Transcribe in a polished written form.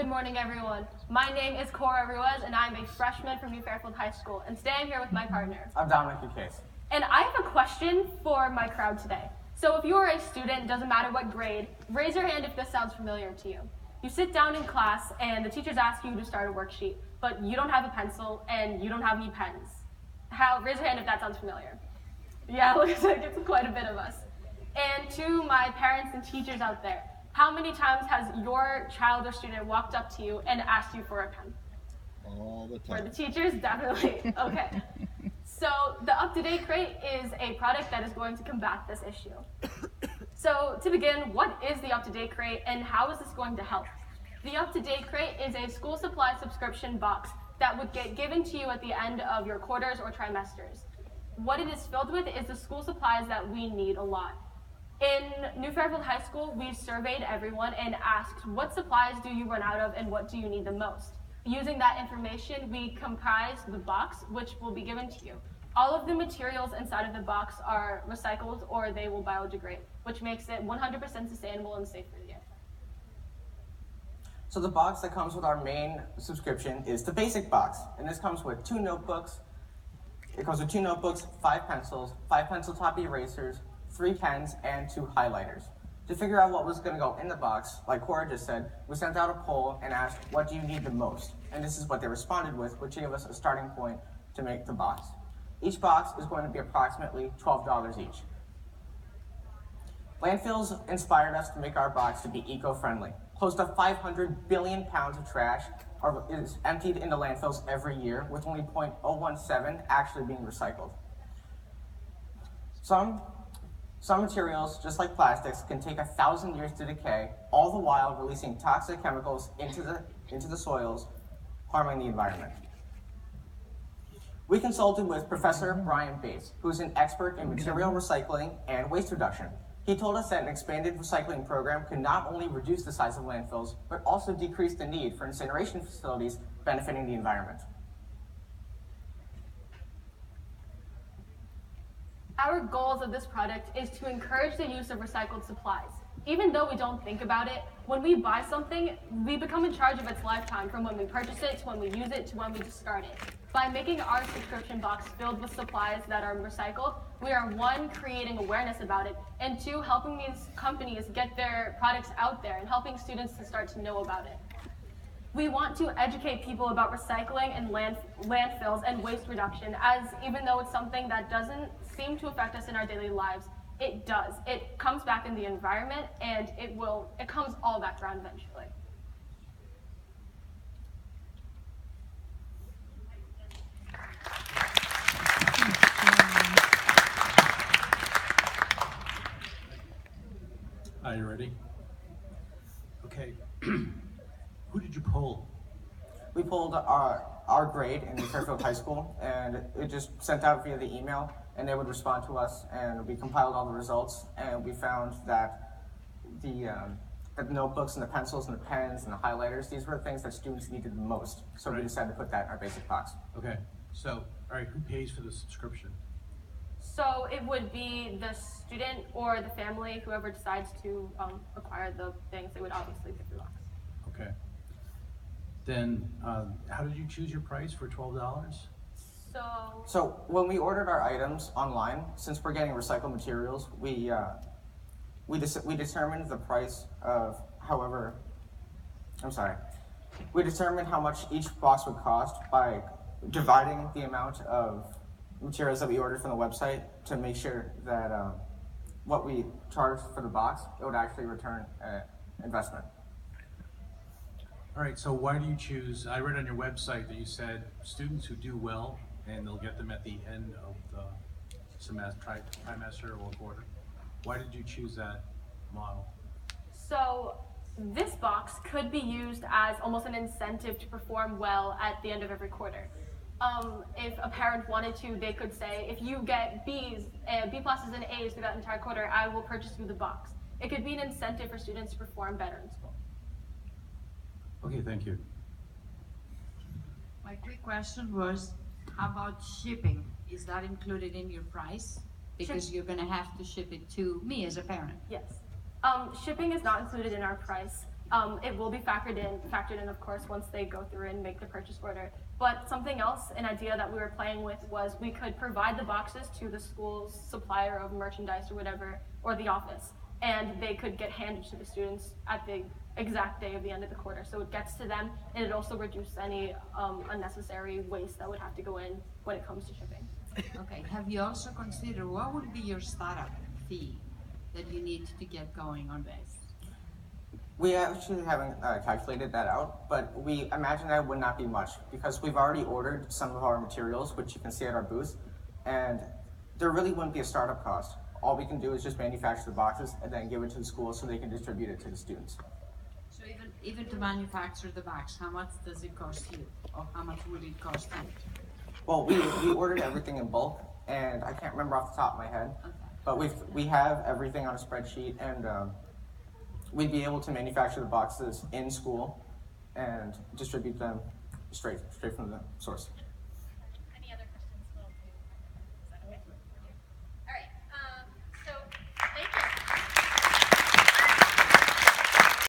morning, everyone. My name is Cora'a, and I'm a freshman from New Fairfield High School, and today I'm here with my partner. I'm Dominic Case. And I have a question for my crowd today. So if you're a student, doesn't matter what grade, raise your hand if this sounds familiar to you. You sit down in class, and the teachers ask you to start a worksheet, but you don't have a pencil, and you don't have any pens. Raise your hand if that sounds familiar. Yeah, looks like it's quite a bit of us. And to my parents and teachers out there, how many times has your child or student walked up to you and asked you for a pen? All the time. For the teachers, definitely. Okay. So the Up-to-Date Crate is a product that is going to combat this issue. So to begin, what is the Up-to-Date Crate and how is this going to help? The Up-to-Date Crate is a school supply subscription box that would get given to you at the end of your quarters or trimesters. What it is filled with is the school supplies that we need a lot. In New Fairfield High School, we surveyed everyone and asked, what supplies do you run out of and what do you need the most? Using that information, we comprised the box, which will be given to you. All of the materials inside of the box are recycled or they will biodegrade, which makes it 100% sustainable and safe for you. So the box that comes with our main subscription is the basic box, and this comes with 2 notebooks. It comes with 2 notebooks, 5 pencils, 5 pencil top erasers, 3 pens, and 2 highlighters. To figure out what was going to go in the box, like Cora just said, we sent out a poll and asked, what do you need the most? And this is what they responded with, which gave us a starting point to make the box. Each box is going to be approximately $12 each. Landfills inspired us to make our box to be eco-friendly. Close to 500 billion pounds of trash is emptied into landfills every year, with only 0.017 actually being recycled. Some materials, just like plastics, can take 1,000 years to decay, all the while releasing toxic chemicals into the soils, harming the environment. We consulted with Professor Brian Bates, who's an expert in material recycling and waste reduction. He told us that an expanded recycling program could not only reduce the size of landfills, but also decrease the need for incineration facilities benefiting the environment. Our goals of this product is to encourage the use of recycled supplies. Even though we don't think about it, when we buy something, we become in charge of its lifetime, from when we purchase it, to when we use it, to when we discard it. By making our subscription box filled with supplies that are recycled, we are 1, creating awareness about it, and 2, helping these companies get their products out there and helping students to start to know about it. We want to educate people about recycling and landfills and waste reduction, as even though it's something that doesn't seem to affect us in our daily lives, it does. It comes back in the environment, and it comes all back around eventually. Are you ready? Okay. Who did you poll? We pulled our grade in Fairfield High School, and it just sent out via the email, and they would respond to us, and we compiled all the results, and we found that the notebooks and the pencils and the pens and the highlighters, these were the things that students needed the most. So we decided to put that in our basic box. Okay. So, all right, who pays for the subscription? So it would be the student or the family, whoever decides to acquire the things, they would obviously pick the box. Okay. Then, how did you choose your price for $12? So when we ordered our items online, since we're getting recycled materials, we determined the price of we determined how much each box would cost by dividing the amount of materials that we ordered from the website to make sure that what we charged for the box, it would actually return investment. All right, so why do you choose, I read on your website that you said students who do well, and they'll get them at the end of the semester, trimester or quarter. Why did you choose that model? So this box could be used as almost an incentive to perform well at the end of every quarter. If a parent wanted to, they could say, if you get B+, and A's through that entire quarter, I will purchase you the box. It could be an incentive for students to perform better in school. Okay, thank you. My quick question was, how about shipping? Is that included in your price? Because you're going to have to ship it to me as a parent. Yes. Shipping is not included in our price. It will be factored in, of course, once they go through and make the purchase order. But something else, an idea that we were playing with was we could provide the boxes to the school's supplier of merchandise or whatever, or the office, and they could get handed to the students at the exact day of the end of the quarter. So it gets to them, and it also reduces any unnecessary waste that would have to go in when it comes to shipping. Okay, have you also considered what would be your startup fee that you need to get going on this? We actually haven't calculated that out, but we imagine that would not be much because we've already ordered some of our materials, which you can see at our booth, and there really wouldn't be a startup cost. All we can do is just manufacture the boxes and then give it to the school so they can distribute it to the students. So even to manufacture the box, how much does it cost you? Or how much would it cost you? Well, we ordered everything in bulk, and I can't remember off the top of my head, Okay. but we have everything on a spreadsheet, and we'd be able to manufacture the boxes in school and distribute them straight from the source.